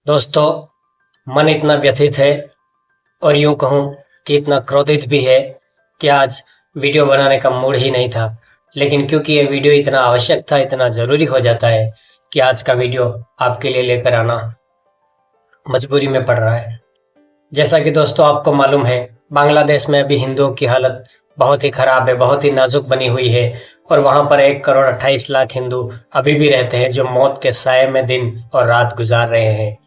दोस्तों, मन इतना व्यथित है और यूं कहूं कि इतना क्रोधित भी है कि आज वीडियो बनाने का मूड ही नहीं था। लेकिन क्योंकि ये वीडियो इतना आवश्यक था, इतना ज़रूरी हो जाता है कि आज का वीडियो आपके लिए लेकर आना मजबूरी में पड़ रहा है। जैसा कि दोस्तों आपको मालूम है, बांग्लादेश में अभी हिंदुओं की हालत बहुत ही खराब है, बहुत ही नाजुक बनी हुई है और वहां पर 1 करोड़ 28 लाख हिंदू अभी भी रहते हैं, जो मौत के साए में दिन और रात गुजार रहे हैं।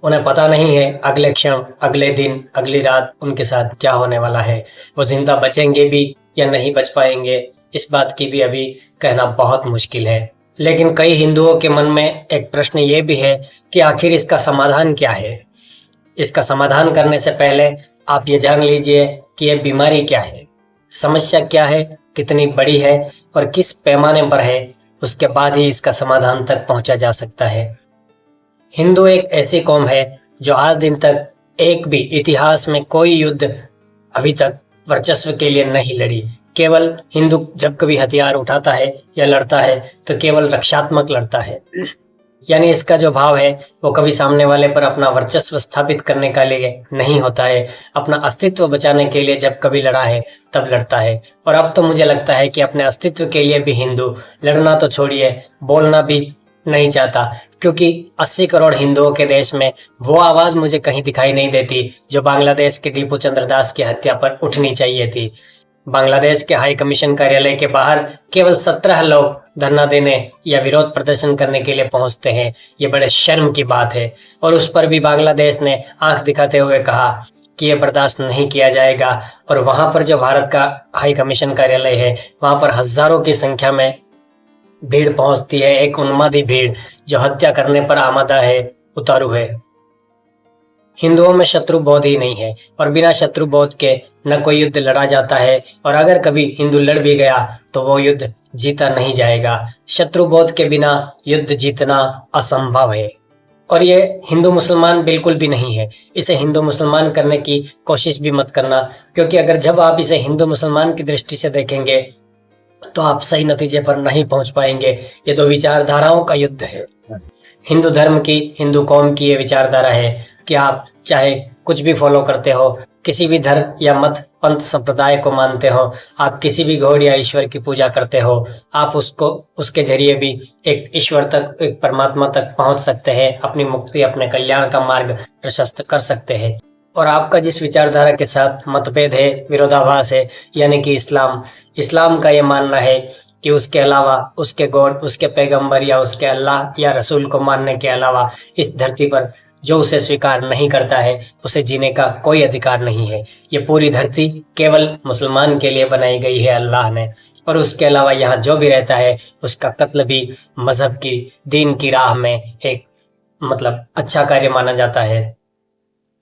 उन्हें पता नहीं है अगले क्षण, अगले दिन, अगली रात उनके साथ क्या होने वाला है। वो जिंदा बचेंगे भी या नहीं बच पाएंगे, इस बात की भी अभी कहना बहुत मुश्किल है। लेकिन कई हिंदुओं के मन में एक प्रश्न ये भी है कि आखिर इसका समाधान क्या है। इसका समाधान करने से पहले आप ये जान लीजिए कि ये बीमारी क्या है, समस्या क्या है, कितनी बड़ी है और किस पैमाने पर है। उसके बाद ही इसका समाधान तक पहुंचा जा सकता है। हिंदू एक ऐसी कौम है जो आज दिन तक एक भी इतिहास में कोई युद्ध अभी तक वर्चस्व के लिए नहीं लड़ी। केवल हिंदू जब कभी हथियार उठाता है या लड़ता है तो केवल रक्षात्मक लड़ता है, यानी इसका जो भाव है वो कभी सामने वाले पर अपना वर्चस्व स्थापित करने के लिए नहीं होता है। अपना अस्तित्व बचाने के लिए जब कभी लड़ा है तब लड़ता है। और अब तो मुझे लगता है कि अपने अस्तित्व के लिए भी हिंदू लड़ना तो छोड़िए, बोलना भी नहीं चाहता, क्योंकि 80 करोड़ हिंदुओं के देश में वो आवाज मुझे कहीं दिखाई नहीं देती जो बांग्लादेश के टीपू चंद्र दास की हत्या पर उठनी चाहिए थी। बांग्लादेश के हाई कमीशन कार्यालय के बाहर केवल 17 लोग धरना देने या विरोध प्रदर्शन करने के लिए पहुंचते हैं। ये बड़े शर्म की बात है और उस पर भी बांग्लादेश ने आंख दिखाते हुए कहा कि ये बर्दाश्त नहीं किया जाएगा। और वहां पर जो भारत का हाई कमीशन कार्यालय है, वहां पर हजारों की संख्या में भीड़ पहुंचती है, एक उन्मादी भीड़ जो हत्या करने पर आमादा है, उतारू है। हिंदुओं में शत्रु बोध ही नहीं है और बिना शत्रु बोध के न कोई युद्ध लड़ा जाता है, और अगर कभी हिंदू लड़ भी गया तो वो युद्ध जीता नहीं जाएगा। शत्रु बोध के बिना युद्ध जीतना असंभव है और ये हिंदू मुसलमान बिल्कुल भी नहीं है। इसे हिंदू मुसलमान करने की कोशिश भी मत करना, क्योंकि अगर जब आप इसे हिंदू मुसलमान की दृष्टि से देखेंगे तो आप सही नतीजे पर नहीं पहुंच पाएंगे। ये दो विचारधाराओं का युद्ध है। हिंदू धर्म की, हिंदू कौम की ये विचारधारा है कि आप चाहे कुछ भी फॉलो करते हो, किसी भी धर्म या मत पंथ संप्रदाय को मानते हो, आप किसी भी गॉड या ईश्वर की पूजा करते हो, आप उसको उसके जरिए भी एक ईश्वर तक, एक परमात्मा तक पहुंच सकते हैं, अपनी मुक्ति, अपने कल्याण का मार्ग प्रशस्त कर सकते हैं। और आपका जिस विचारधारा के साथ मतभेद है, विरोधाभास है, यानी कि इस्लाम का ये मानना है कि उसके अलावा, उसके गॉड, उसके पैगंबर या उसके अल्लाह या रसूल को मानने के अलावा इस धरती पर जो उसे स्वीकार नहीं करता है उसे जीने का कोई अधिकार नहीं है। ये पूरी धरती केवल मुसलमान के लिए बनाई गई है अल्लाह ने, और उसके अलावा यहाँ जो भी रहता है उसका कत्ल भी मजहब की, दीन की राह में एक अच्छा कार्य माना जाता है,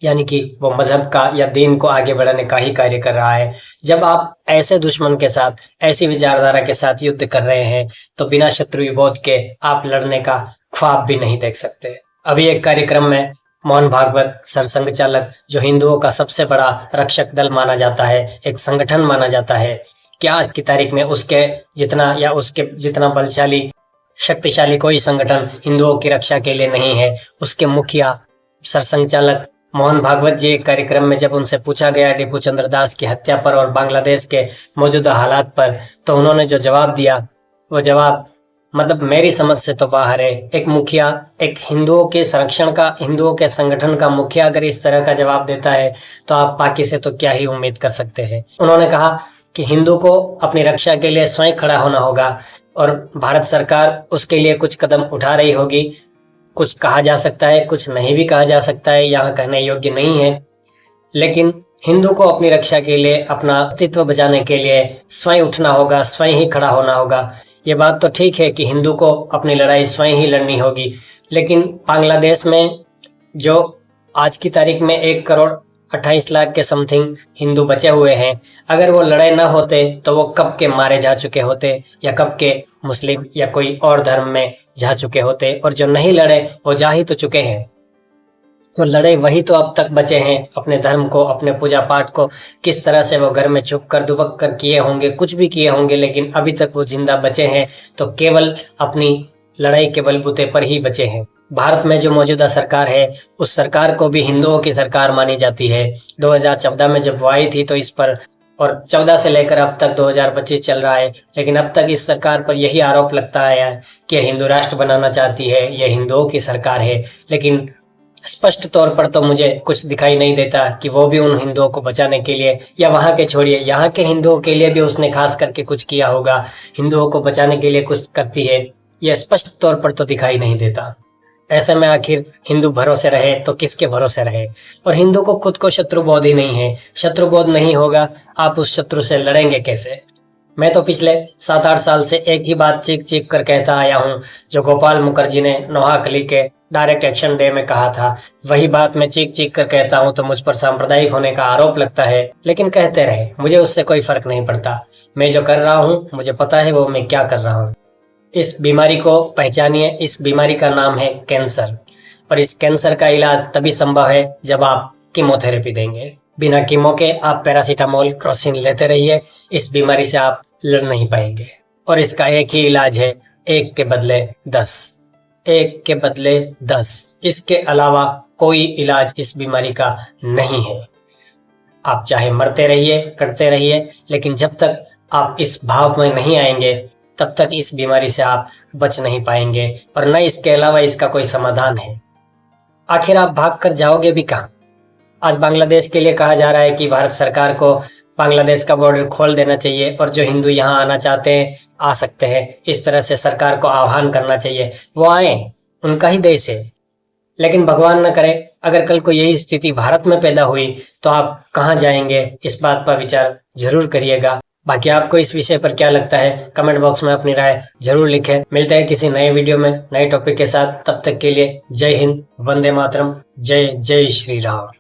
यानी कि वो मजहब का या दीन को आगे बढ़ाने का ही कार्य कर रहा है। जब आप ऐसे दुश्मन के साथ, ऐसी विचारधारा के साथ युद्ध कर रहे हैं तो बिना शत्रु बोध के आप लड़ने का ख्वाब भी नहीं देख सकते। अभी एक कार्यक्रम में मोहन भागवत सरसंघ चालक, जो हिंदुओं का सबसे बड़ा रक्षक दल माना जाता है, एक संगठन माना जाता है, कि आज की तारीख में उसके जितना बलशाली, शक्तिशाली कोई संगठन हिंदुओं की रक्षा के लिए नहीं है। उसके मुखिया सरसंघ चालक मोहन भागवत जी एक कार्यक्रम में जब उनसे पूछा गया टीपू चंद्र दास की हत्या पर और बांग्लादेश के मौजूदा हालात पर, तो उन्होंने जो जवाब दिया वो जवाब मेरी समझ से तो बाहर है। एक मुखिया, एक हिंदुओं के संरक्षण का, हिंदुओं के संगठन का मुखिया अगर इस तरह का जवाब देता है तो आप बाकी से तो क्या ही उम्मीद कर सकते हैं। उन्होंने कहा कि हिंदू को अपनी रक्षा के लिए स्वयं खड़ा होना होगा और भारत सरकार उसके लिए कुछ कदम उठा रही होगी। कुछ कहा जा सकता है, कुछ नहीं भी कहा जा सकता है, यहाँ कहने योग्य नहीं है, लेकिन हिंदू को अपनी रक्षा के लिए, अपना अस्तित्व बचाने के लिए स्वयं उठना होगा, स्वयं ही खड़ा होना होगा। ये बात तो ठीक है कि हिंदू को अपनी लड़ाई स्वयं ही लड़नी होगी, लेकिन बांग्लादेश में जो आज की तारीख में 1 करोड़ 28 लाख के समथिंग हिंदू बचे हुए हैं, अगर वो लड़ाई ना होते तो वो कब के मारे जा चुके होते, या कब के मुस्लिम या कोई और धर्म में जा चुके होते, और जो नहीं लड़े वो जा ही तो चुके हैं। तो लड़े वही तो अब तक बचे हैं अपने धर्म को, अपने पूजा पाठ को किस तरह से वो घर में छुप कर, दुबक कर किए होंगे, कुछ भी किए होंगे, लेकिन अभी तक वो जिंदा बचे हैं तो केवल अपनी लड़ाई के बलबूते पर ही बचे हैं। भारत में जो मौजूदा सरकार है उस सरकार को भी हिंदुओं की सरकार मानी जाती है। 2014 में जब वो आई थी तो इस पर, और 14 से लेकर अब तक 2025 चल रहा है, लेकिन अब तक इस सरकार पर यही आरोप लगता आया है कि हिंदू राष्ट्र बनाना चाहती है, यह हिंदुओं की सरकार है। लेकिन स्पष्ट तौर पर तो मुझे कुछ दिखाई नहीं देता कि वो भी उन हिंदुओं को बचाने के लिए, या वहां के छोड़िए यहाँ के हिंदुओं के लिए भी उसने खास करके कुछ किया होगा, हिंदुओं को बचाने के लिए कुछ करती है, यह स्पष्ट तौर पर तो दिखाई नहीं देता। ऐसे में आखिर हिंदू भरोसे रहे तो किसके भरोसे रहे? और हिंदू को खुद को शत्रुबोध ही नहीं है। शत्रुबोध नहीं होगा, आप उस शत्रु से लड़ेंगे कैसे? मैं तो पिछले 7-8 साल से एक ही बात चीख चीख कर कहता आया हूँ, जो गोपाल मुखर्जी ने नोहाकली के डायरेक्ट एक्शन डे में कहा था, वही बात मैं चीख चीख कर कहता हूँ तो मुझ पर सांप्रदायिक होने का आरोप लगता है। लेकिन कहते रहे, मुझे उससे कोई फर्क नहीं पड़ता। मैं जो कर रहा हूँ मुझे पता है वो मैं क्या कर रहा हूँ। इस बीमारी को पहचानिए। इस बीमारी का नाम है कैंसर, और इस कैंसर का इलाज तभी संभव है जब आप कीमोथेरेपी देंगे। बिना कीमो के आप पैरासीटामोल, क्रोसिन लेते रहिए, इस बीमारी से आप लड़ नहीं पाएंगे। और इसका एक ही इलाज है, 1 के बदले 10। 1 के बदले 10। इसके अलावा कोई इलाज इस बीमारी का नहीं है। आप चाहे मरते रहिए, कटते रहिए, लेकिन जब तक आप इस भाव में नहीं आएंगे तब तक इस बीमारी से आप बच नहीं पाएंगे, और न इसके अलावा इसका कोई समाधान है। आखिर आप भाग कर जाओगे भी कहाँ? आज बांग्लादेश के लिए कहा जा रहा है कि भारत सरकार को बांग्लादेश का बॉर्डर खोल देना चाहिए, और जो हिंदू यहाँ आना चाहते हैं आ सकते हैं। इस तरह से सरकार को आह्वान करना चाहिए, वो आए, उनका ही देश है। लेकिन भगवान न करे अगर कल को यही स्थिति भारत में पैदा हुई तो आप कहाँ जाएंगे? इस बात पर विचार जरूर करिएगा। बाकी आपको इस विषय पर क्या लगता है, कमेंट बॉक्स में अपनी राय जरूर लिखें। मिलते हैं किसी नए वीडियो में नए टॉपिक के साथ। तब तक के लिए जय हिंद, वंदे मातरम, जय जय श्री राम।